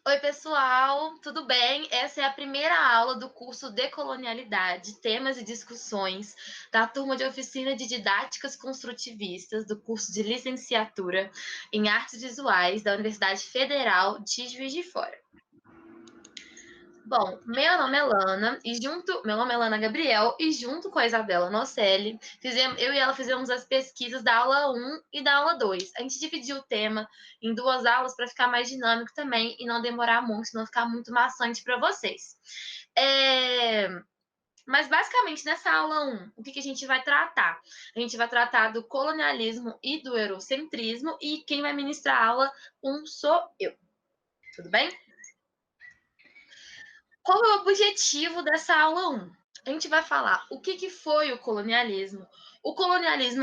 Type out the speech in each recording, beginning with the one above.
Oi, pessoal, tudo bem? Essa é a primeira aula do curso Decolonialidade, Temas e Discussões, da turma de oficina de Didáticas Construtivistas do curso de Licenciatura em Artes Visuais da Universidade Federal de Juiz de Fora. Bom, meu nome é Lana Gabriel, e junto com a Isabela Nocelli, eu e ela fizemos as pesquisas da aula 1 e da aula 2. A gente dividiu o tema em duas aulas para ficar mais dinâmico também e não demorar muito, não ficar muito maçante para vocês. É, Mas basicamente nessa aula 1, o que a gente vai tratar? A gente vai tratar do colonialismo e do eurocentrismo, e quem vai ministrar a aula 1 sou eu. Tudo bem? Qual é o objetivo dessa aula 1? A gente vai falar o que foi o colonialismo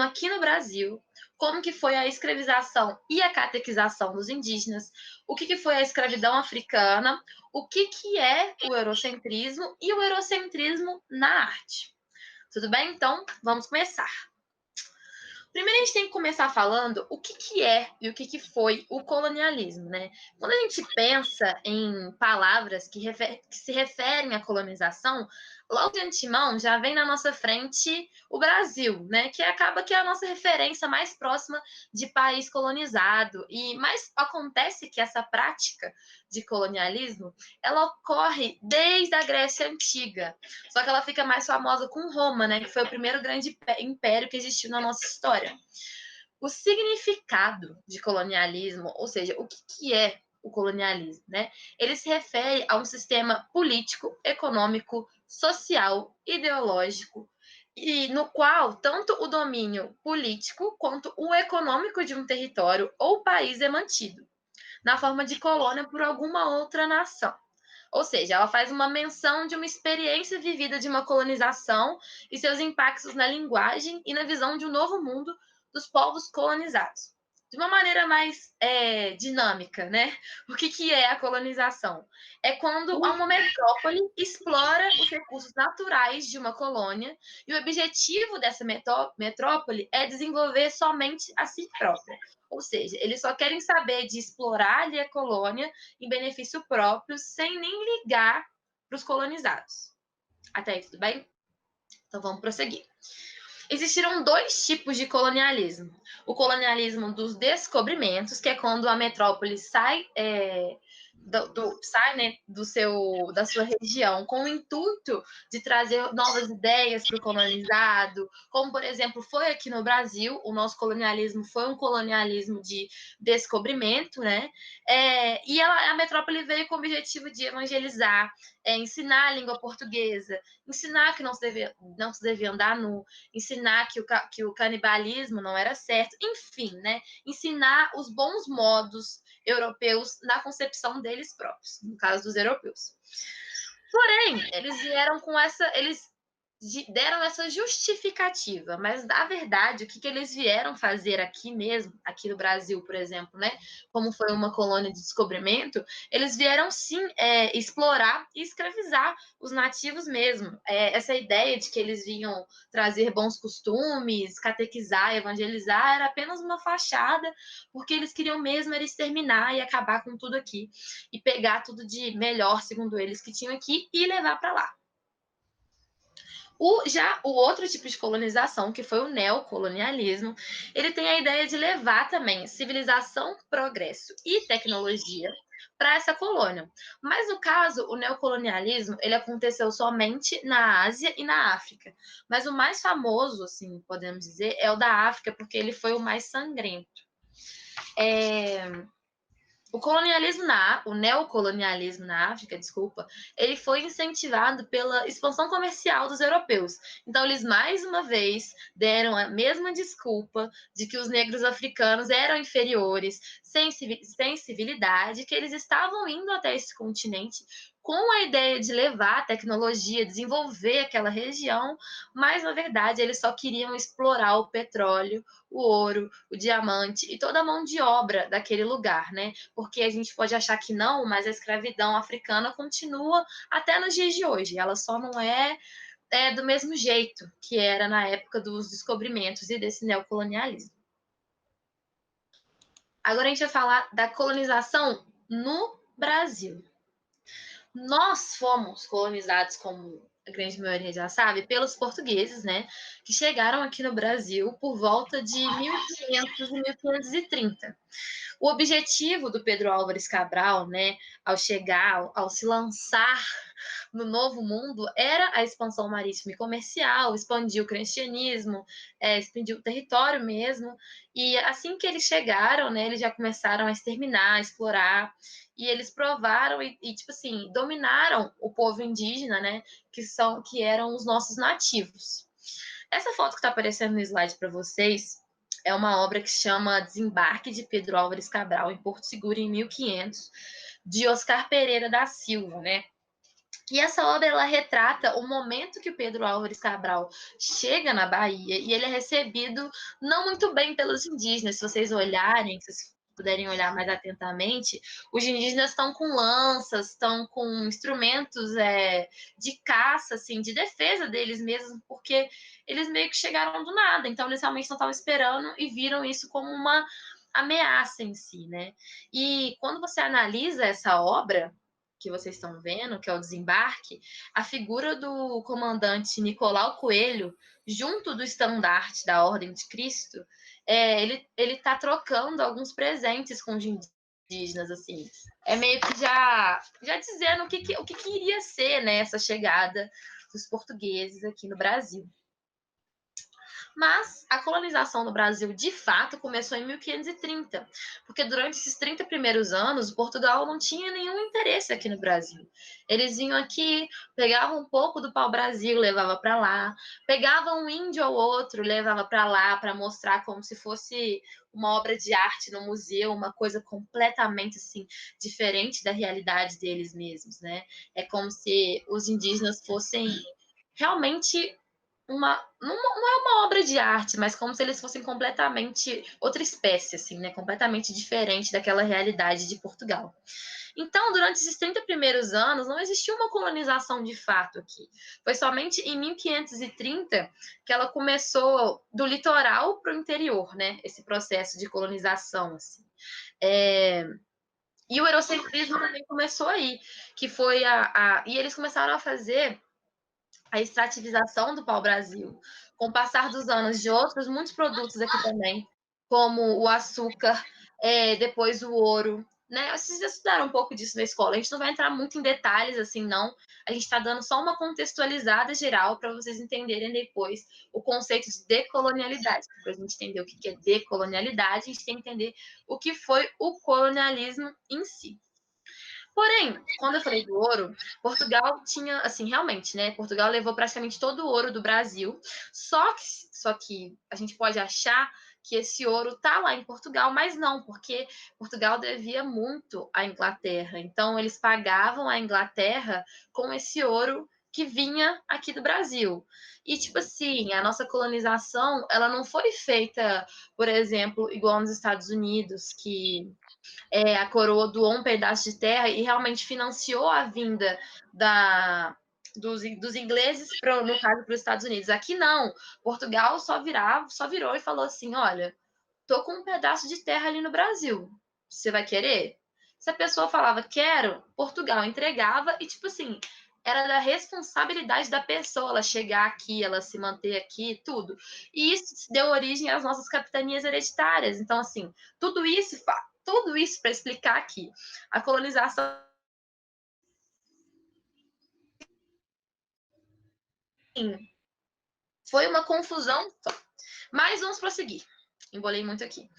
aqui no Brasil, como que foi a escravização e a catequização dos indígenas, o que foi a escravidão africana, o que é o eurocentrismo e o eurocentrismo na arte. Tudo bem? Então, vamos começar. Primeiro a gente tem que começar falando o que é e o que foi o colonialismo, né? Quando a gente pensa em palavras que se referem à colonização, logo de antemão já vem na nossa frente o Brasil, né? Que acaba que é a nossa referência mais próxima de país colonizado. Mas acontece que essa prática de colonialismo, ela ocorre desde a Grécia Antiga. Só que ela fica mais famosa com Roma, né? Que foi o primeiro grande império que existiu na nossa história. O significado de colonialismo, ou seja, o que é o colonialismo, né? Ele se refere a um sistema político, econômico, social, ideológico, e no qual tanto o domínio político quanto o econômico de um território ou país é mantido, na forma de colônia por alguma outra nação. Ou seja, ela faz uma menção de uma experiência vivida de uma colonização e seus impactos na linguagem e na visão de um novo mundo dos povos colonizados. De uma maneira mais dinâmica, né? O que é a colonização? É quando uma metrópole explora os recursos naturais de uma colônia e o objetivo dessa metrópole é desenvolver somente a si própria. Ou seja, eles só querem saber de explorar ali a colônia em benefício próprio, sem nem ligar para os colonizados. Até aí, tudo bem? Então vamos prosseguir. Existiram dois tipos de colonialismo. O colonialismo dos descobrimentos, que é quando a metrópole sai sai, né, da sua região com o intuito de trazer novas ideias para o colonizado, como, por exemplo, foi aqui no Brasil. O nosso colonialismo foi um colonialismo de descobrimento, né? A metrópole veio com o objetivo de evangelizar, ensinar a língua portuguesa, ensinar que não se devia andar nu, ensinar que o canibalismo não era certo, enfim, né? Ensinar os bons modos europeus na concepção deles próprios, no caso dos europeus. Porém, eles deram essa justificativa, mas na verdade, o que eles vieram fazer aqui mesmo, aqui no Brasil, por exemplo, né? Como foi uma colônia de descobrimento, eles vieram sim explorar e escravizar os nativos mesmo. Essa ideia de que eles vinham trazer bons costumes, catequizar, evangelizar, era apenas uma fachada, porque eles queriam mesmo era exterminar e acabar com tudo aqui e pegar tudo de melhor, segundo eles, que tinham aqui e levar para lá. O outro tipo de colonização, que foi o neocolonialismo, ele tem a ideia de levar também civilização, progresso e tecnologia para essa colônia. Mas no caso, o neocolonialismo, ele aconteceu somente na Ásia e na África. Mas o mais famoso, assim, podemos dizer, é o da África, porque ele foi o mais sangrento. O neocolonialismo na África, desculpa, ele foi incentivado pela expansão comercial dos europeus. Então, eles mais uma vez deram a mesma desculpa de que os negros africanos eram inferiores, sem civilidade, que eles estavam indo até esse continente com a ideia de levar a tecnologia, desenvolver aquela região, mas na verdade eles só queriam explorar o petróleo, o ouro, o diamante e toda a mão de obra daquele lugar, né? Porque a gente pode achar que não, mas a escravidão africana continua até nos dias de hoje. Ela só não é do mesmo jeito que era na época dos descobrimentos e desse neocolonialismo. Agora a gente vai falar da colonização no Brasil. Nós fomos colonizados, como a grande maioria já sabe, pelos portugueses, né, que chegaram aqui no Brasil por volta de 1500 e 1530. O objetivo do Pedro Álvares Cabral, né, ao chegar, ao se lançar no Novo Mundo, era a expansão marítima e comercial, expandir o cristianismo, expandir o território mesmo. E assim que eles chegaram, né, eles já começaram a exterminar, a explorar, e eles provaram e tipo assim, dominaram o povo indígena, né, que eram os nossos nativos. Essa foto que está aparecendo no slide para vocês é uma obra que chama Desembarque de Pedro Álvares Cabral, em Porto Seguro, em 1500, de Oscar Pereira da Silva, né? E essa obra ela retrata o momento que o Pedro Álvares Cabral chega na Bahia e ele é recebido não muito bem pelos indígenas. Se vocês olharem, se vocês puderem olhar mais atentamente, os indígenas estão com lanças, estão com instrumentos de caça, assim, de defesa deles mesmos, porque eles meio que chegaram do nada. Então eles realmente não estavam esperando e viram isso como uma ameaça em si, né? E quando você analisa essa obra que vocês estão vendo, que é o Desembarque, a figura do comandante Nicolau Coelho, junto do estandarte da Ordem de Cristo, ele está trocando alguns presentes com os indígenas, assim. É meio que já dizendo o que iria ser, né, essa chegada dos portugueses aqui no Brasil. Mas a colonização no Brasil, de fato, começou em 1530, porque durante esses 30 primeiros anos, Portugal não tinha nenhum interesse aqui no Brasil. Eles vinham aqui, pegavam um pouco do pau-brasil, levava para lá, pegavam um índio ou outro, levava para lá para mostrar como se fosse uma obra de arte no museu, uma coisa completamente assim diferente da realidade deles mesmos, né? É como se os indígenas fossem realmente não é uma obra de arte, mas como se eles fossem completamente outra espécie, assim, né? Completamente diferente daquela realidade de Portugal. Então, durante esses 30 primeiros anos, não existiu uma colonização de fato aqui. Foi somente em 1530 que ela começou do litoral para o interior, né? Esse processo de colonização, assim. E o eurocentrismo também começou aí, que foi e eles começaram a fazer a extrativização do pau-brasil. Com o passar dos anos de outros, muitos produtos aqui também, como o açúcar, depois o ouro, né? Vocês estudaram um pouco disso na escola. A gente não vai entrar muito em detalhes assim, não. A gente está dando só uma contextualizada geral para vocês entenderem depois o conceito de decolonialidade. Para a gente entender o que é decolonialidade, a gente tem que entender o que foi o colonialismo em si. Porém, quando eu falei do ouro, Portugal tinha, assim, realmente, né? Portugal levou praticamente todo o ouro do Brasil. Só que a gente pode achar que esse ouro tá lá em Portugal, mas não, porque Portugal devia muito à Inglaterra. Então, eles pagavam a Inglaterra com esse ouro que vinha aqui do Brasil. E, tipo assim, a nossa colonização, ela não foi feita, por exemplo, igual nos Estados Unidos, que a coroa doou um pedaço de terra e realmente financiou a vinda dos ingleses, no caso, para os Estados Unidos. Aqui não. Portugal só virou e falou assim: olha, tô com um pedaço de terra ali no Brasil. Você vai querer? Se a pessoa falava quero, Portugal entregava e, tipo assim, era da responsabilidade da pessoa ela chegar aqui, ela se manter aqui, tudo. E isso deu origem às nossas capitanias hereditárias. Então, assim, tudo isso para explicar aqui. A colonização foi uma confusão só. Mas vamos prosseguir. Embolei muito aqui.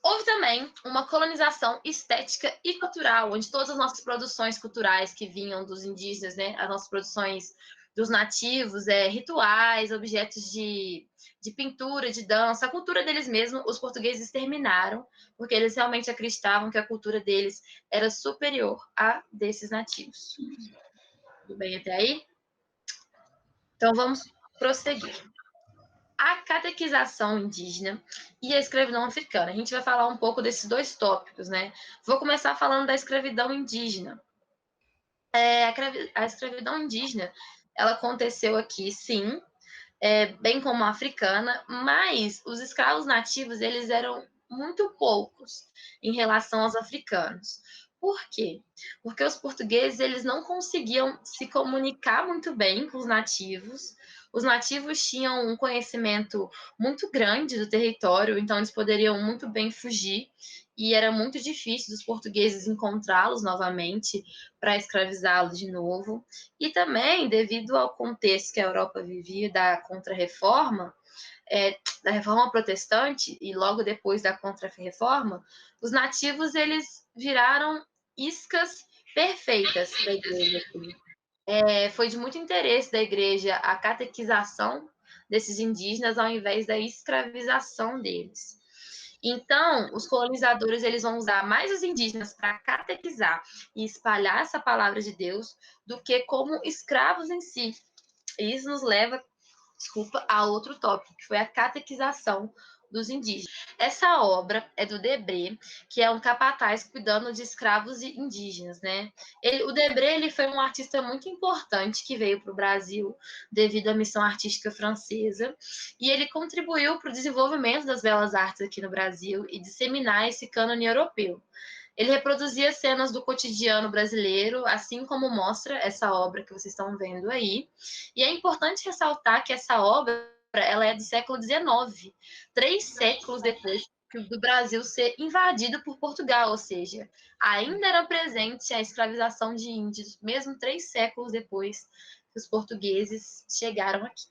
Houve também uma colonização estética e cultural, onde todas as nossas produções culturais que vinham dos indígenas, né, as nossas produções dos nativos, rituais, objetos de pintura, de dança, a cultura deles mesmos, os portugueses exterminaram, porque eles realmente acreditavam que a cultura deles era superior à desses nativos. Tudo bem até aí? Então vamos prosseguir. A catequização indígena e a escravidão africana. A gente vai falar um pouco desses dois tópicos, né? Vou começar falando da escravidão indígena. A escravidão indígena, ela aconteceu aqui, sim, bem como a africana, mas os escravos nativos, eles eram muito poucos em relação aos africanos. Por quê? Porque os portugueses eles não conseguiam se comunicar muito bem com os nativos. Os nativos tinham um conhecimento muito grande do território, então eles poderiam muito bem fugir, e era muito difícil dos portugueses encontrá-los novamente para escravizá-los de novo. E também, devido ao contexto que a Europa vivia da Contra-Reforma, da Reforma Protestante e logo depois da Contra-Reforma, os nativos eles viraram iscas perfeitas da igreja. Assim. Foi de muito interesse da igreja a catequização desses indígenas ao invés da escravização deles. Então, os colonizadores eles vão usar mais os indígenas para catequizar e espalhar essa palavra de Deus do que como escravos em si. Isso nos leva, a outro tópico, que foi a catequização dos indígenas. Essa obra é do Debré, que é um capataz cuidando de escravos indígenas, né? O Debré ele foi um artista muito importante que veio para o Brasil devido à missão artística francesa, e ele contribuiu para o desenvolvimento das belas artes aqui no Brasil e disseminar esse cânone europeu. Ele reproduzia cenas do cotidiano brasileiro, assim como mostra essa obra que vocês estão vendo aí. E é importante ressaltar que essa obra ela é do século XIX, 3 séculos depois do Brasil ser invadido por Portugal, ou seja, ainda era presente a escravização de índios, mesmo 3 séculos depois que os portugueses chegaram aqui.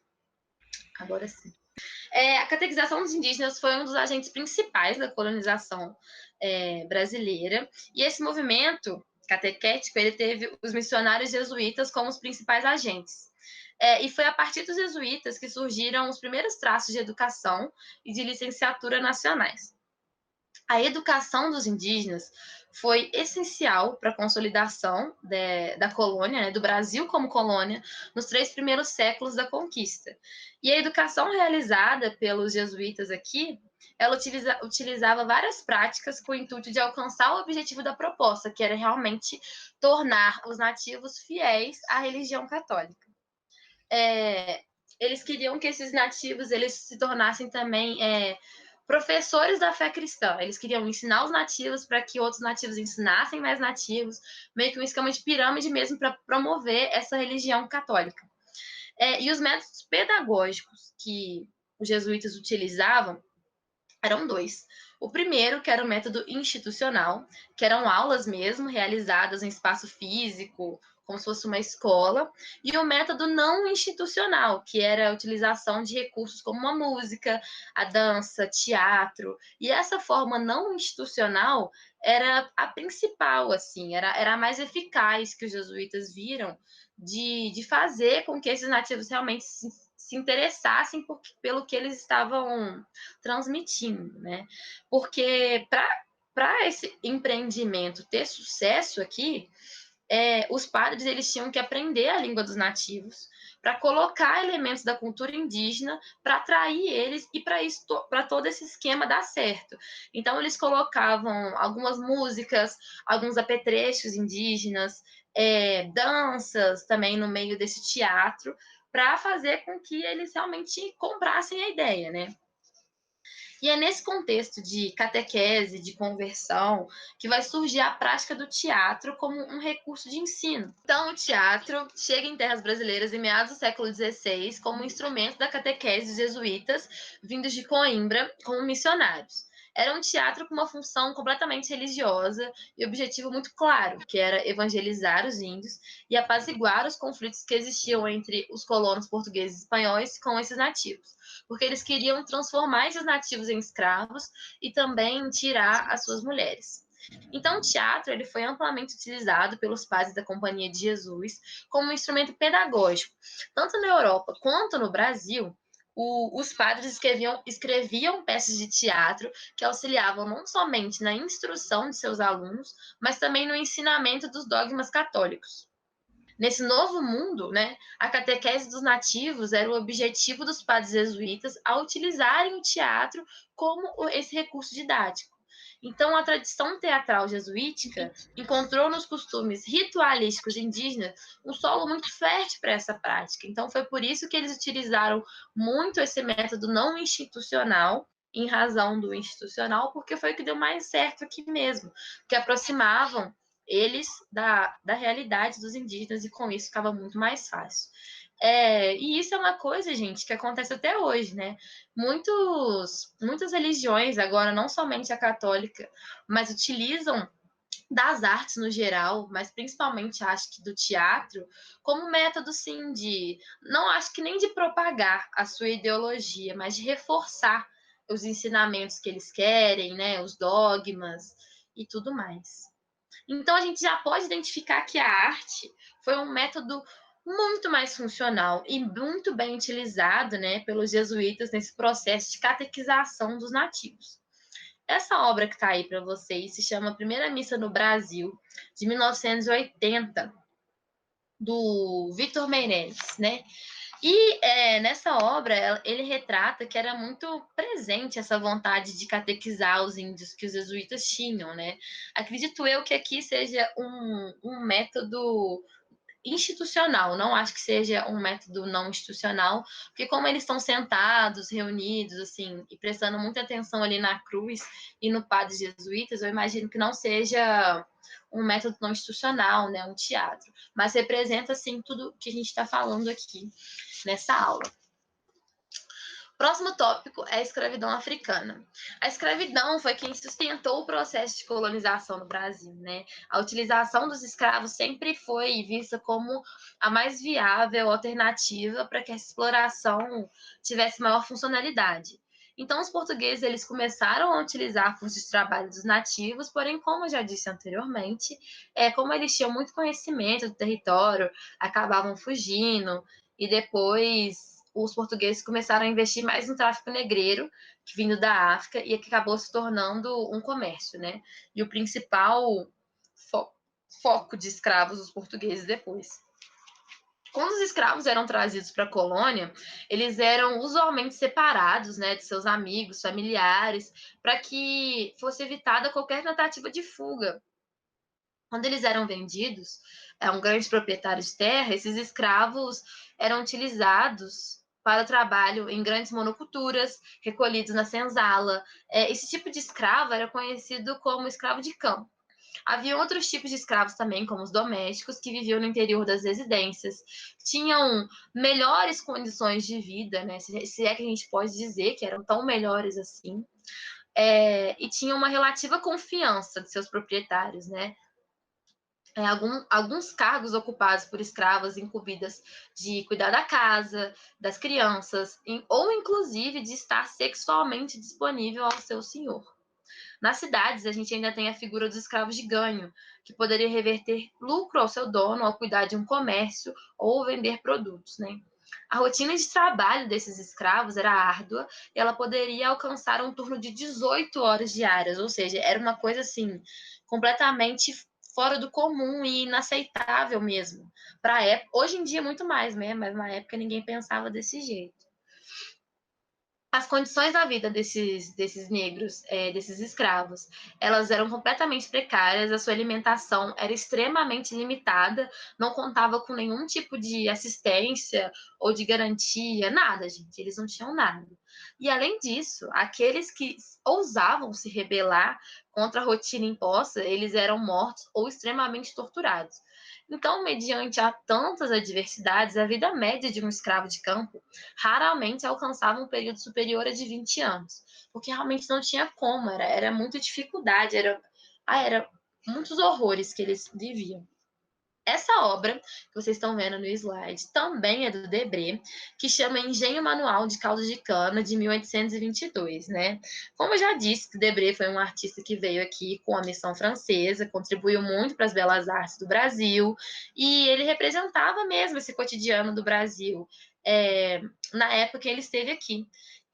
Agora sim. A catequização dos indígenas foi um dos agentes principais da colonização brasileira, e esse movimento catequético ele teve os missionários jesuítas como os principais agentes. E foi a partir dos jesuítas que surgiram os primeiros traços de educação e de licenciatura nacionais. A educação dos indígenas foi essencial para a consolidação da colônia, né, do Brasil como colônia, nos 3 primeiros séculos da conquista. E a educação realizada pelos jesuítas aqui, ela utilizava várias práticas com o intuito de alcançar o objetivo da proposta, que era realmente tornar os nativos fiéis à religião católica. Eles queriam que esses nativos eles se tornassem também professores da fé cristã. Eles queriam ensinar os nativos para que outros nativos ensinassem mais nativos, meio que um esquema de pirâmide mesmo para promover essa religião católica. E os métodos pedagógicos que os jesuítas utilizavam eram 2. O primeiro, que era o método institucional, que eram aulas mesmo, realizadas em espaço físico, como se fosse uma escola, e o método não institucional, que era a utilização de recursos como a música, a dança, teatro. E essa forma não institucional era a principal, assim, era a mais eficaz que os jesuítas viram de fazer com que esses nativos realmente se interessassem pelo que eles estavam transmitindo, né? Porque para esse empreendimento ter sucesso aqui, os padres eles tinham que aprender a língua dos nativos para colocar elementos da cultura indígena para atrair eles e para todo esse esquema dar certo. Então eles colocavam algumas músicas, alguns apetrechos indígenas, danças também no meio desse teatro para fazer com que eles realmente comprassem a ideia, né? E é nesse contexto de catequese, de conversão, que vai surgir a prática do teatro como um recurso de ensino. Então, o teatro chega em terras brasileiras em meados do século XVI como instrumento da catequese dos jesuítas vindos de Coimbra como missionários. Era um teatro com uma função completamente religiosa e objetivo muito claro, que era evangelizar os índios e apaziguar os conflitos que existiam entre os colonos portugueses e espanhóis com esses nativos, porque eles queriam transformar esses nativos em escravos e também tirar as suas mulheres. Então, o teatro ele foi amplamente utilizado pelos padres da Companhia de Jesus como um instrumento pedagógico, tanto na Europa quanto no Brasil. Os padres escreviam peças de teatro que auxiliavam não somente na instrução de seus alunos, mas também no ensinamento dos dogmas católicos. Nesse novo mundo, né, a catequese dos nativos era o objetivo dos padres jesuítas ao utilizarem o teatro como esse recurso didático. Então, a tradição teatral jesuítica encontrou nos costumes ritualísticos indígenas um solo muito fértil para essa prática. Então, foi por isso que eles utilizaram muito esse método não institucional, em razão do institucional, porque foi o que deu mais certo aqui mesmo, que aproximavam eles da realidade dos indígenas, e com isso ficava muito mais fácil. E isso é uma coisa, gente, que acontece até hoje, né? Muitas religiões, agora não somente a católica, mas utilizam das artes no geral, mas principalmente acho que do teatro, como método, sim, não acho que nem de propagar a sua ideologia, mas de reforçar os ensinamentos que eles querem, né, os dogmas e tudo mais. Então a gente já pode identificar que a arte foi um método muito mais funcional e muito bem utilizado, né, pelos jesuítas nesse processo de catequização dos nativos. Essa obra que está aí para vocês se chama Primeira Missa no Brasil, de 1980, do Victor Meirelles, né? E nessa obra ele retrata que era muito presente essa vontade de catequizar os índios que os jesuítas tinham, né? Acredito eu que aqui seja um método institucional, não acho que seja um método não institucional, porque como eles estão sentados, reunidos, assim, e prestando muita atenção ali na cruz e no padre jesuítas, eu imagino que não seja um método não institucional, né, um teatro, mas representa, assim, tudo que a gente está falando aqui nessa aula. Próximo tópico é a escravidão africana. A escravidão foi quem sustentou o processo de colonização no Brasil, né? A utilização dos escravos sempre foi vista como a mais viável alternativa para que a exploração tivesse maior funcionalidade. Então, os portugueses eles começaram a utilizar a força de trabalho dos nativos, porém, como eu já disse anteriormente, como eles tinham muito conhecimento do território, acabavam fugindo e depois os portugueses começaram a investir mais no tráfico negreiro, que vindo da África, e que acabou se tornando um comércio, né? E o principal foco de escravos dos portugueses depois. Quando os escravos eram trazidos para a colônia, eles eram usualmente separados, né, de seus amigos, familiares, para que fosse evitada qualquer tentativa de fuga. Quando eles eram vendidos a um grande proprietário de terra, esses escravos eram utilizados para o trabalho em grandes monoculturas, recolhidos na senzala. Esse tipo de escravo era conhecido como escravo de campo. Havia outros tipos de escravos também, como os domésticos, que viviam no interior das residências, tinham melhores condições de vida, né? Se é que a gente pode dizer que eram tão melhores assim, e tinham uma relativa confiança de seus proprietários, né? Alguns cargos ocupados por escravas incumbidas de cuidar da casa, das crianças, ou inclusive de estar sexualmente disponível ao seu senhor. Nas cidades, a gente ainda tem a figura dos escravos de ganho, que poderia reverter lucro ao seu dono ao cuidar de um comércio ou vender produtos, né? A rotina de trabalho desses escravos era árdua e ela poderia alcançar um turno de 18 horas diárias, ou seja, era uma coisa assim completamente fora do comum e inaceitável mesmo. Para época, hoje em dia muito mais, né? Mas na época ninguém pensava desse jeito. As condições da vida desses negros, desses escravos, elas eram completamente precárias, a sua alimentação era extremamente limitada, não contava com nenhum tipo de assistência ou de garantia, nada, gente, eles não tinham nada. E além disso, aqueles que ousavam se rebelar contra a rotina imposta, eles eram mortos ou extremamente torturados. Então, mediante a tantas adversidades, a vida média de um escravo de campo raramente alcançava um período superior a de 20 anos, porque realmente não tinha como, era muita dificuldade, era muitos horrores que eles viviam. Essa obra que vocês estão vendo no slide também é do Debré, que chama Engenho Manual de Caldo de Cana, de 1822, né? Como eu já disse, Debré foi um artista que veio aqui com a missão francesa, contribuiu muito para as belas artes do Brasil, e ele representava mesmo esse cotidiano do Brasil, na época que ele esteve aqui.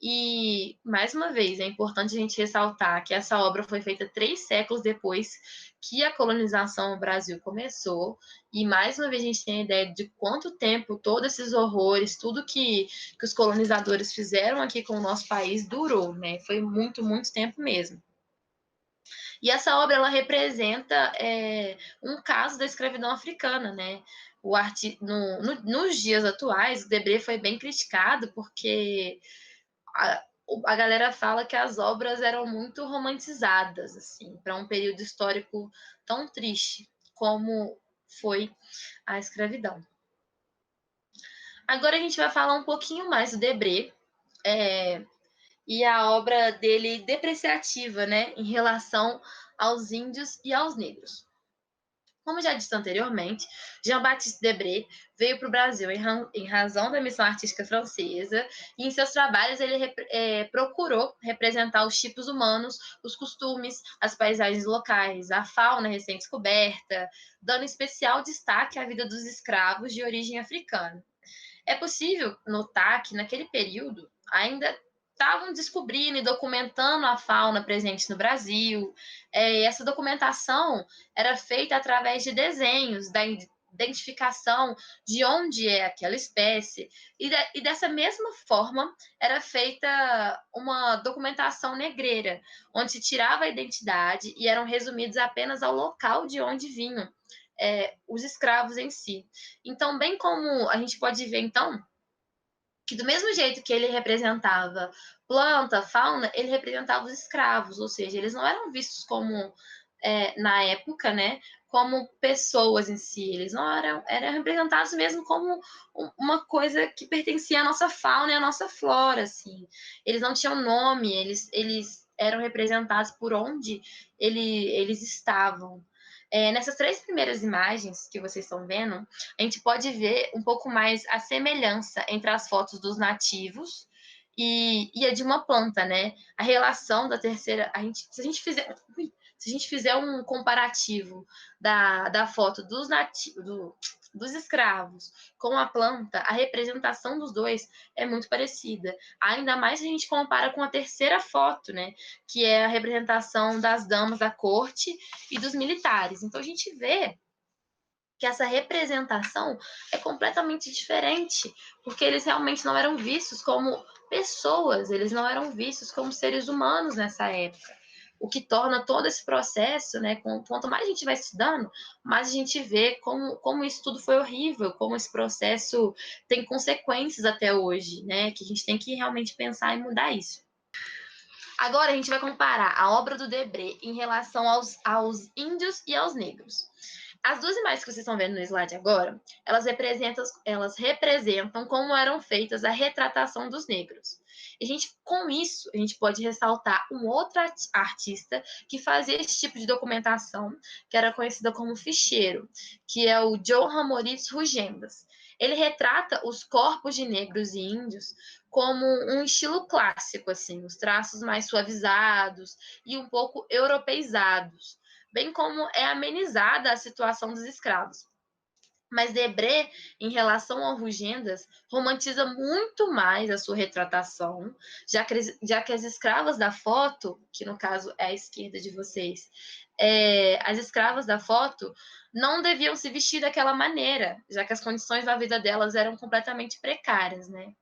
E, mais uma vez, é importante a gente ressaltar que essa obra foi feita 3 séculos depois que a colonização no Brasil começou, e mais uma vez a gente tem a ideia de quanto tempo todos esses horrores, tudo que os colonizadores fizeram aqui com o nosso país durou, né? Foi muito, muito tempo mesmo. E essa obra ela representa um caso da escravidão africana, né? Nos dias atuais, o Debré foi bem criticado porque a galera fala que as obras eram muito romantizadas, assim, para um período histórico tão triste como foi a escravidão. Agora a gente vai falar um pouquinho mais do Debré, e a obra dele depreciativa, né, em relação aos índios e aos negros. Como já disse anteriormente, Jean-Baptiste Debré veio para o Brasil em razão da missão artística francesa, e em seus trabalhos ele procurou representar os tipos humanos, os costumes, as paisagens locais, a fauna recém-descoberta, dando especial destaque à vida dos escravos de origem africana. É possível notar que, naquele período, ainda estavam descobrindo e documentando a fauna presente no Brasil. Essa documentação era feita através de desenhos, da identificação de onde é aquela espécie, e dessa mesma forma era feita uma documentação negreira, onde se tirava a identidade e eram resumidos apenas ao local de onde vinham os escravos em si. Então, bem como a gente pode ver, então, que do mesmo jeito que ele representava planta, fauna, ele representava os escravos, ou seja, eles não eram vistos como, na época, né, como pessoas em si, eles não eram representados mesmo como uma coisa que pertencia à nossa fauna e à nossa flora, assim. Eles não tinham nome, eles eram representados por onde eles estavam. Nessas 3 primeiras imagens que vocês estão vendo, a gente pode ver um pouco mais a semelhança entre as fotos dos nativos e a de uma planta, né? A relação da terceira. Se a gente fizer um comparativo da foto dos nativos, dos escravos com a planta, a representação dos dois é muito parecida. Ainda mais se a gente compara com a terceira foto, né? Que é a representação das damas da corte e dos militares. Então a gente vê que essa representação é completamente diferente, porque eles realmente não eram vistos como pessoas, eles não eram vistos como seres humanos nessa época. O que torna todo esse processo, né? Quanto mais a gente vai estudando, mais a gente vê como isso tudo foi horrível, como esse processo tem consequências até hoje, né? Que a gente tem que realmente pensar em mudar isso. Agora a gente vai comparar a obra do Debré em relação aos índios e aos negros. As 2 imagens que vocês estão vendo no slide agora, elas representam como eram feitas a retratação dos negros. Com isso, a gente pode ressaltar um outro artista que fazia esse tipo de documentação, que era conhecida como ficheiro, que é o Johann Moritz Rugendas. Ele retrata os corpos de negros e índios como um estilo clássico, assim, os traços mais suavizados e um pouco europeizados, bem como é amenizada a situação dos escravos. Mas Debré, em relação ao Rugendas, romantiza muito mais a sua retratação, já que as escravas da foto, que no caso é a esquerda de vocês, as escravas da foto não deviam se vestir daquela maneira, já que as condições da vida delas eram completamente precárias, né?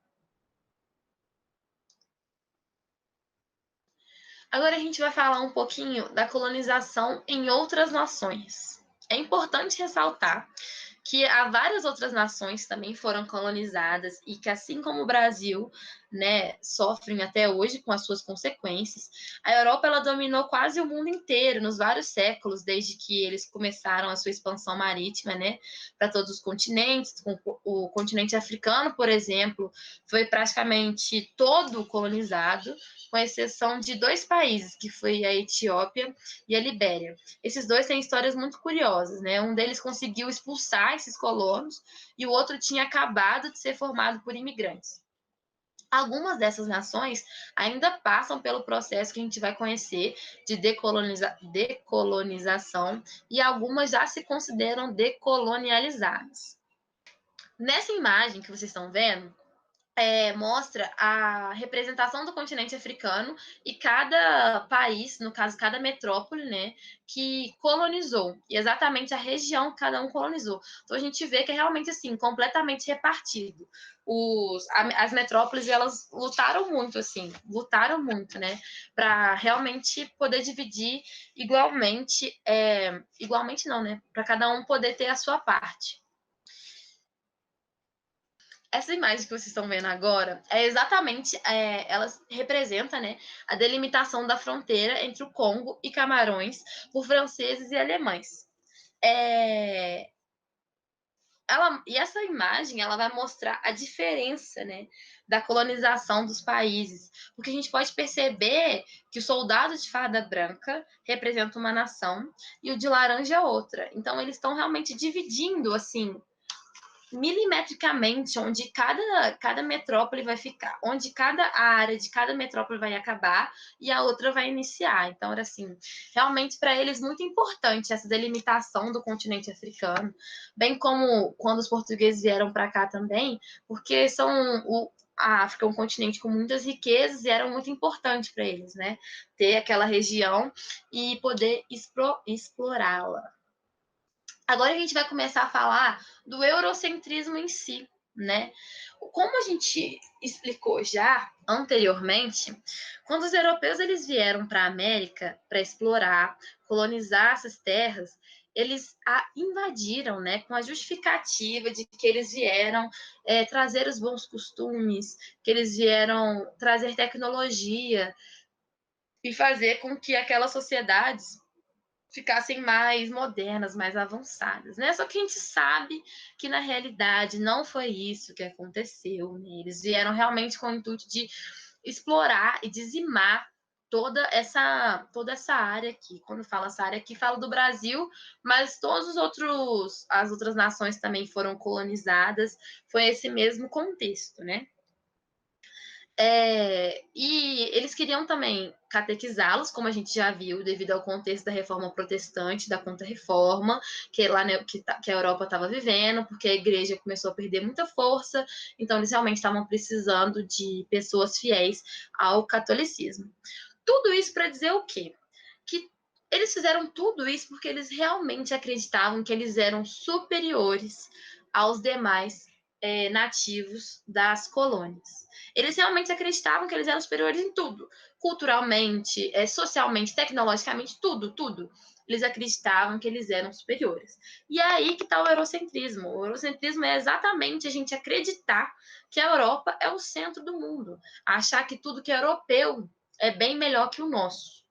Agora a gente vai falar um pouquinho da colonização em outras nações. É importante ressaltar que há várias outras nações também foram colonizadas e que, assim como o Brasil, né, sofrem até hoje com as suas consequências, a Europa ela dominou quase o mundo inteiro nos vários séculos, desde que eles começram a sua expansão marítima, né, para todos os continentes. O continente africano, por exemplo, foi praticamente todo colonizado, com exceção de 2 países, que foi a Etiópia e a Libéria. Esses 2 têm histórias muito curiosas, né? Um deles conseguiu expulsar esses colonos e o outro tinha acabado de ser formado por imigrantes. Algumas dessas nações ainda passam pelo processo que a gente vai conhecer de decolonização e algumas já se consideram decolonializadas. Nessa imagem que vocês estão vendo, mostra a representação do continente africano e cada país, no caso, cada metrópole, né, que colonizou, e exatamente a região que cada um colonizou. Então a gente vê que é realmente assim, completamente repartido. As metrópoles, elas lutaram muito, né, para realmente poder dividir igualmente, igualmente não, né, para cada um poder ter a sua parte. Essa imagem que vocês estão vendo agora é exatamente, ela representa, né, a delimitação da fronteira entre o Congo e Camarões por franceses e alemães. É, e essa imagem ela vai mostrar a diferença, né, da colonização dos países, porque a gente pode perceber que o soldado de farda branca representa uma nação e o de laranja é outra. Então eles estão realmente dividindo assim milimetricamente onde cada metrópole vai ficar, onde cada área de cada metrópole vai acabar e a outra vai iniciar. Então, era assim, realmente para eles muito importante essa delimitação do continente africano, bem como quando os portugueses vieram para cá também, porque a África é um continente com muitas riquezas e era muito importante para eles, né? Ter aquela região e poder explorá-la. Agora a gente vai começar a falar do eurocentrismo em si, né? Como a gente explicou já anteriormente, quando os europeus eles vieram para a América para explorar, colonizar essas terras, eles a invadiram, né, com a justificativa de que eles vieram trazer os bons costumes, que eles vieram trazer tecnologia e fazer com que aquelas sociedades ficassem mais modernas, mais avançadas, né? Só que a gente sabe que na realidade não foi isso que aconteceu, né? Eles vieram realmente com o intuito de explorar e dizimar toda essa área aqui. Quando fala essa área aqui, fala do Brasil, mas as outras nações também foram colonizadas. Foi esse mesmo contexto, né? E eles queriam também catequizá-los, como a gente já viu, devido ao contexto da reforma protestante, da Contra-Reforma, que lá né, que a Europa estava vivendo, porque a igreja começou a perder muita força, então eles realmente estavam precisando de pessoas fiéis ao catolicismo. Tudo isso para dizer o quê? Que eles fizeram tudo isso porque eles realmente acreditavam que eles eram superiores aos demais nativos das colônias. Eles realmente acreditavam que eles eram superiores em tudo, culturalmente, socialmente, tecnologicamente, tudo. Eles acreditavam que eles eram superiores. E é aí que está o eurocentrismo. O eurocentrismo é exatamente a gente acreditar que a Europa é o centro do mundo, achar que tudo que é europeu é bem melhor que o nosso.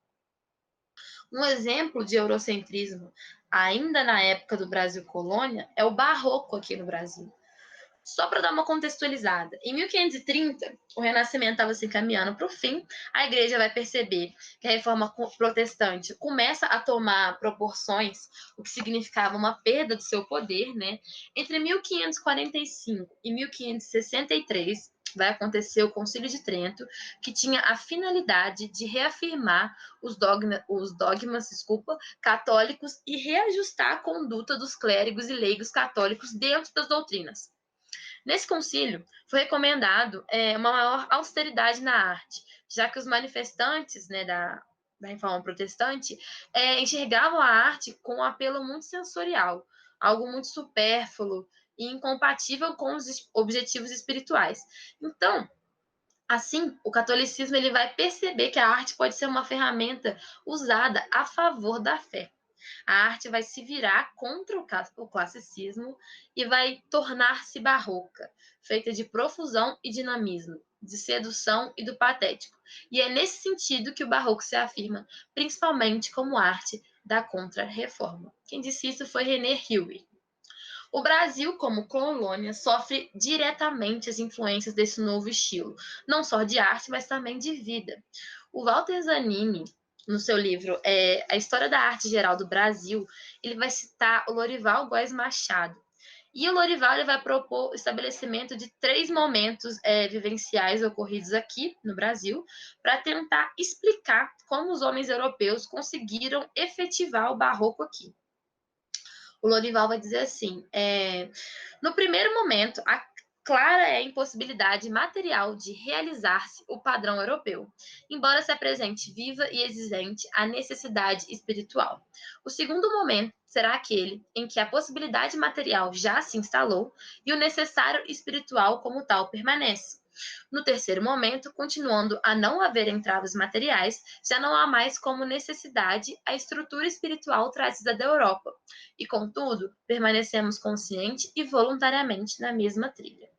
Um exemplo de eurocentrismo, ainda na época do Brasil colônia, é o barroco aqui no Brasil. Só para dar uma contextualizada, em 1530, o Renascimento estava se encaminhando para o fim, a igreja vai perceber que a reforma protestante começa a tomar proporções, o que significava uma perda do seu poder, né? Entre 1545 e 1563, vai acontecer o Concílio de Trento, que tinha a finalidade de reafirmar os dogmas católicos e reajustar a conduta dos clérigos e leigos católicos dentro das doutrinas. Nesse concílio, foi recomendado uma maior austeridade na arte, já que os manifestantes né, da reforma protestante enxergavam a arte com um apelo muito sensorial, algo muito supérfluo e incompatível com os objetivos espirituais. Então, assim, o catolicismo ele vai perceber que a arte pode ser uma ferramenta usada a favor da fé. A arte vai se virar contra o classicismo e vai tornar-se barroca, feita de profusão e dinamismo, de sedução e do patético. E é nesse sentido que o barroco se afirma, principalmente como arte da Contra-Reforma. Quem disse isso foi René Heuer. O Brasil, como colônia, sofre diretamente as influências desse novo estilo, não só de arte, mas também de vida. O Walter Zanini, no seu livro A História da Arte Geral do Brasil, ele vai citar o Lorival Góes Machado. E o Lorival ele vai propor o estabelecimento de 3 momentos vivenciais ocorridos aqui no Brasil, para tentar explicar como os homens europeus conseguiram efetivar o barroco aqui. O Lorival vai dizer assim: no primeiro momento, a clara é a impossibilidade material de realizar-se o padrão europeu, embora se apresente viva e exigente a necessidade espiritual. O segundo momento será aquele em que a possibilidade material já se instalou e o necessário espiritual como tal permanece. No terceiro momento, continuando a não haver entraves materiais, já não há mais como necessidade a estrutura espiritual trazida da Europa, e contudo, permanecemos consciente e voluntariamente na mesma trilha.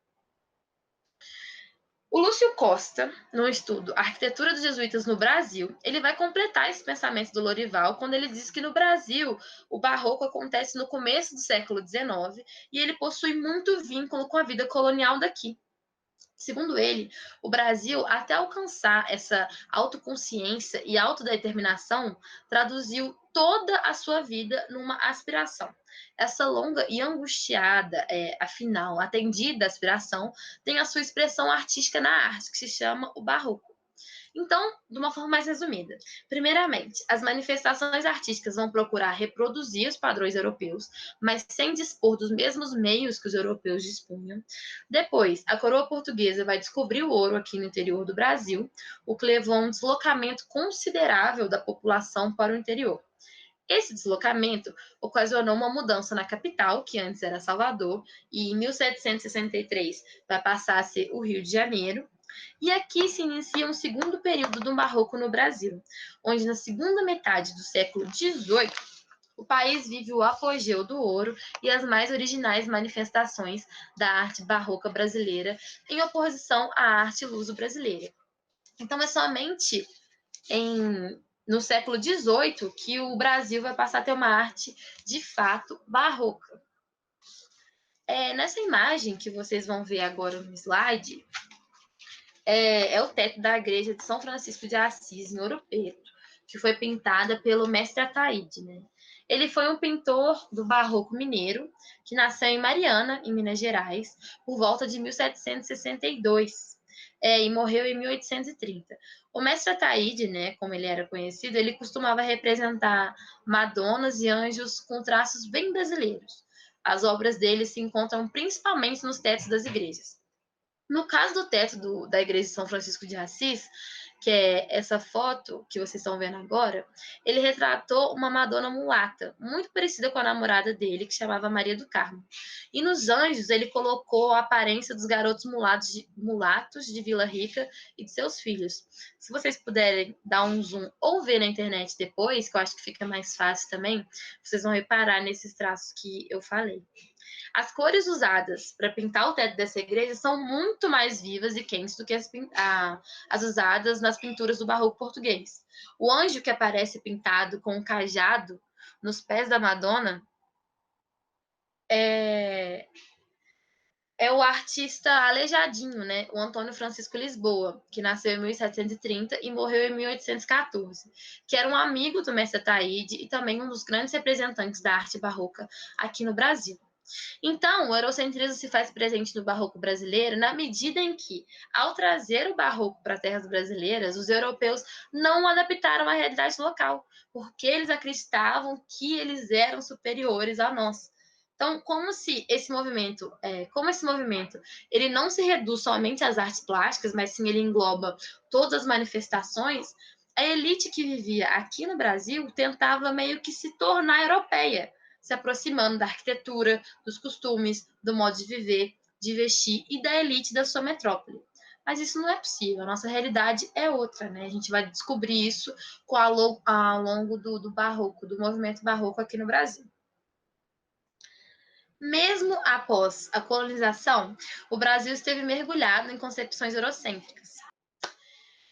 O Lúcio Costa, no estudo Arquitetura dos Jesuítas no Brasil, ele vai completar esse pensamento do Lorival quando ele diz que no Brasil o barroco acontece no começo do século XIX e ele possui muito vínculo com a vida colonial daqui. Segundo ele, o Brasil, até alcançar essa autoconsciência e autodeterminação, traduziu toda a sua vida numa aspiração. Essa longa e angustiada, afinal, atendida aspiração, tem a sua expressão artística na arte, que se chama o barroco. Então, de uma forma mais resumida, primeiramente, as manifestações artísticas vão procurar reproduzir os padrões europeus, mas sem dispor dos mesmos meios que os europeus dispunham. Depois, a coroa portuguesa vai descobrir o ouro aqui no interior do Brasil, o que levou a um deslocamento considerável da população para o interior. Esse deslocamento ocasionou uma mudança na capital, que antes era Salvador, e em 1763 vai passar a ser o Rio de Janeiro. E aqui se inicia um segundo período do Barroco no Brasil, onde na segunda metade do século XVIII o país vive o apogeu do ouro e as mais originais manifestações da arte barroca brasileira, em oposição à arte luso-brasileira. Então é somente no século XVIII que o Brasil vai passar a ter uma arte de fato barroca. Nessa imagem que vocês vão ver agora no slide, é o teto da igreja de São Francisco de Assis, em Ouro Preto, que foi pintada pelo mestre Ataíde, né? Ele foi um pintor do barroco mineiro, que nasceu em Mariana, em Minas Gerais, por volta de 1762, e morreu em 1830. O mestre Ataíde, né, como ele era conhecido, ele costumava representar madonas e anjos com traços bem brasileiros. As obras dele se encontram principalmente nos tetos das igrejas. No caso do teto da igreja de São Francisco de Assis, que é essa foto que vocês estão vendo agora, ele retratou uma Madonna mulata, muito parecida com a namorada dele, que chamava Maria do Carmo. E nos anjos, ele colocou a aparência dos garotos mulatos de Vila Rica e de seus filhos. Se vocês puderem dar um zoom ou ver na internet depois, que eu acho que fica mais fácil também, vocês vão reparar nesses traços que eu falei. As cores usadas para pintar o teto dessa igreja são muito mais vivas e quentes do que as usadas nas pinturas do barroco português. O anjo que aparece pintado com um cajado nos pés da Madonna é o artista Aleijadinho, né? O Antônio Francisco Lisboa, que nasceu em 1730 e morreu em 1814, que era um amigo do mestre Ataíde e também um dos grandes representantes da arte barroca aqui no Brasil. Então, o eurocentrismo se faz presente no barroco brasileiro na medida em que, ao trazer o barroco para terras brasileiras, os europeus não o adaptaram à realidade local, porque eles acreditavam que eles eram superiores a nós. Então, como esse movimento ele não se reduz somente às artes plásticas, mas sim ele engloba todas as manifestações, a elite que vivia aqui no Brasil tentava meio que se tornar europeia, se aproximando da arquitetura, dos costumes, do modo de viver, de vestir e da elite da sua metrópole. Mas isso não é possível, a nossa realidade é outra, né? A gente vai descobrir isso ao longo do barroco, do movimento barroco aqui no Brasil. Mesmo após a colonização, o Brasil esteve mergulhado em concepções eurocêntricas.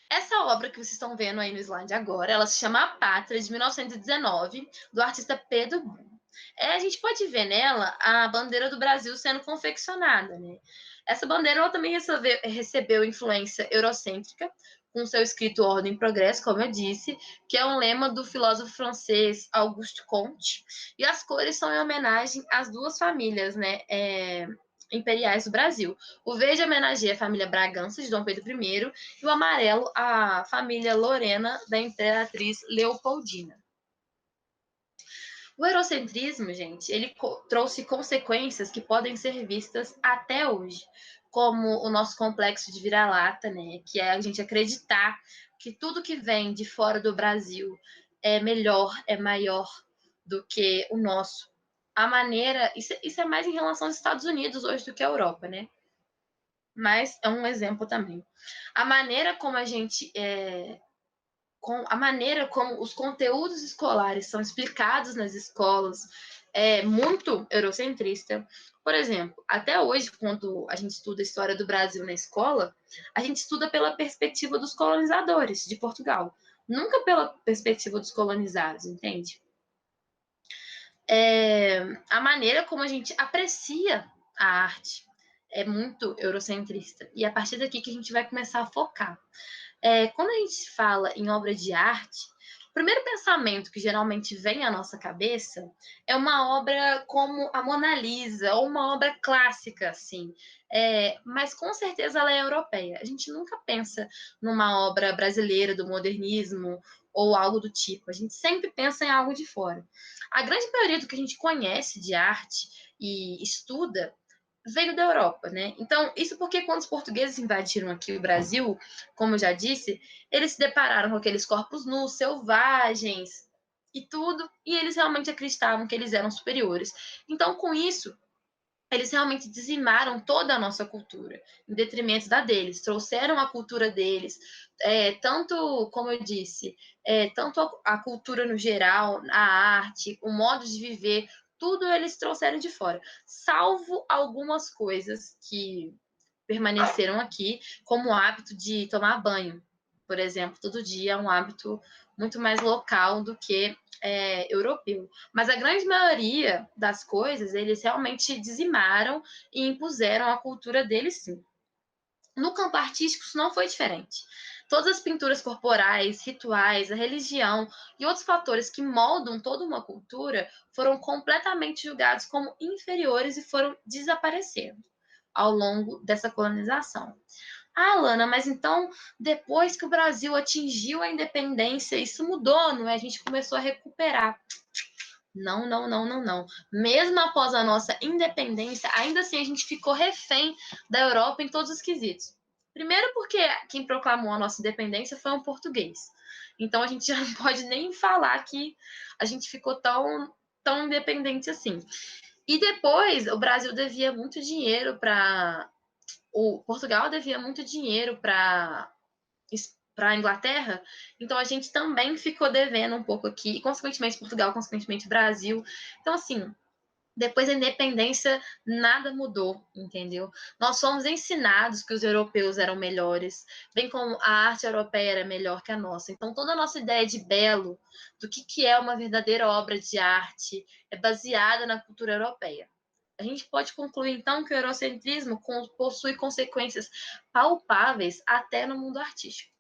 Essa obra que vocês estão vendo aí no slide agora, ela se chama A Pátria, de 1919, do artista Pedro Brum. A gente pode ver nela a bandeira do Brasil sendo confeccionada, né? Essa bandeira ela também recebeu influência eurocêntrica, com seu escrito Ordem e Progresso, como eu disse, que é um lema do filósofo francês Auguste Comte, e as cores são em homenagem às duas famílias, né? Imperiais do Brasil. O verde homenageia a família Bragança, de Dom Pedro I, e o amarelo a família Lorena, da Imperatriz Leopoldina. O eurocentrismo, gente, ele trouxe consequências que podem ser vistas até hoje, como o nosso complexo de vira-lata, né, que é a gente acreditar que tudo que vem de fora do Brasil é melhor, é maior do que o nosso. A maneira, isso é mais em relação aos Estados Unidos hoje do que a Europa, né? Mas é um exemplo também. A maneira como a maneira como os conteúdos escolares são explicados nas escolas muito eurocentrista. Por exemplo, até hoje, quando a gente estuda a história do Brasil na escola, a gente estuda pela perspectiva dos colonizadores de Portugal, nunca pela perspectiva dos colonizados, entende? A maneira como a gente aprecia a arte é muito eurocentrista. E é a partir daqui que a gente vai começar a focar. Quando a gente fala em obra de arte, o primeiro pensamento que geralmente vem à nossa cabeça é uma obra como a Mona Lisa, ou uma obra clássica, assim. Mas com certeza ela é europeia. A gente nunca pensa numa obra brasileira do modernismo ou algo do tipo. A gente sempre pensa em algo de fora. A grande maioria do que a gente conhece de arte e estuda veio da Europa, né? Então, isso porque quando os portugueses invadiram aqui o Brasil, como eu já disse, eles se depararam com aqueles corpos nus, selvagens e tudo, e eles realmente acreditavam que eles eram superiores. Então, com isso, eles realmente dizimaram toda a nossa cultura, em detrimento da deles, trouxeram a cultura deles, tanto, como eu disse, tanto a cultura no geral, a arte, o modo de viver, tudo eles trouxeram de fora, salvo algumas coisas que permaneceram aqui, como o hábito de tomar banho, por exemplo, todo dia é um hábito muito mais local do que europeu. Mas a grande maioria das coisas eles realmente dizimaram e impuseram a cultura deles, sim. No campo artístico, isso não foi diferente. Todas as pinturas corporais, rituais, a religião e outros fatores que moldam toda uma cultura foram completamente julgados como inferiores e foram desaparecendo ao longo dessa colonização. Ah, Lana, mas então depois que o Brasil atingiu a independência, isso mudou, não é? A gente começou a recuperar. Não, não, não, não, não. Mesmo após a nossa independência, ainda assim a gente ficou refém da Europa em todos os quesitos. Primeiro porque quem proclamou a nossa independência foi um português. Então a gente já não pode nem falar que a gente ficou tão independente assim. E depois o Brasil devia muito dinheiro para o Portugal devia muito dinheiro para a Inglaterra, então a gente também ficou devendo um pouco aqui, e consequentemente Portugal, consequentemente Brasil. Então, assim, depois da independência, nada mudou, entendeu? Nós fomos ensinados que os europeus eram melhores, bem como a arte europeia era melhor que a nossa. Então, toda a nossa ideia de belo, do que é uma verdadeira obra de arte, é baseada na cultura europeia. A gente pode concluir, então, que o eurocentrismo possui consequências palpáveis até no mundo artístico.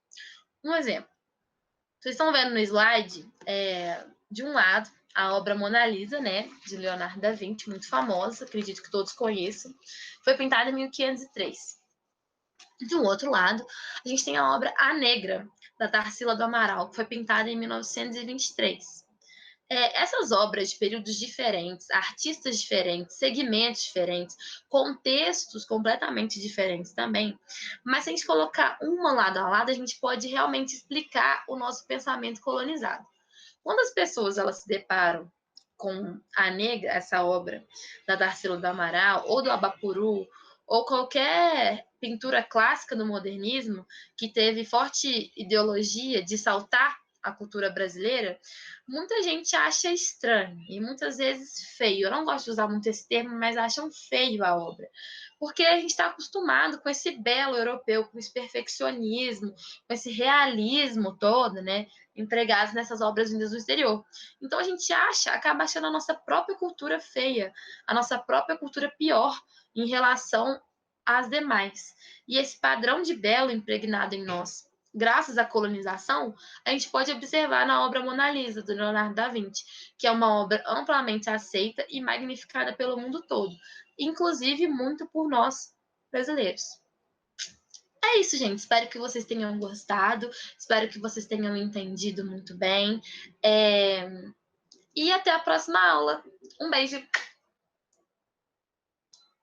Um exemplo. Vocês estão vendo no slide, de um lado, a obra Mona Lisa, né, de Leonardo da Vinci, muito famosa, acredito que todos conheçam, foi pintada em 1503. De um outro lado, a gente tem a obra A Negra, da Tarsila do Amaral, que foi pintada em 1923. Essas obras de períodos diferentes, artistas diferentes, segmentos diferentes, contextos completamente diferentes também, mas se a gente colocar uma lado a lado, a gente pode realmente explicar o nosso pensamento colonizado. Quando as pessoas elas se deparam com a Negra, essa obra da Tarsila do Amaral, ou do Abapuru, ou qualquer pintura clássica do modernismo que teve forte ideologia de saltar a cultura brasileira, muita gente acha estranho e muitas vezes feio. Eu não gosto de usar muito esse termo, mas acham feio a obra. Porque a gente está acostumado com esse belo europeu, com esse perfeccionismo, com esse realismo todo, né? Empregados nessas obras vindas do exterior. Então a gente acaba achando a nossa própria cultura feia, a nossa própria cultura pior em relação às demais. E esse padrão de belo impregnado em nós, graças à colonização, a gente pode observar na obra Mona Lisa, do Leonardo da Vinci, que é uma obra amplamente aceita e magnificada pelo mundo todo, inclusive muito por nós brasileiros. É isso, gente. Espero que vocês tenham gostado. Espero que vocês tenham entendido muito bem. E até a próxima aula. Um beijo!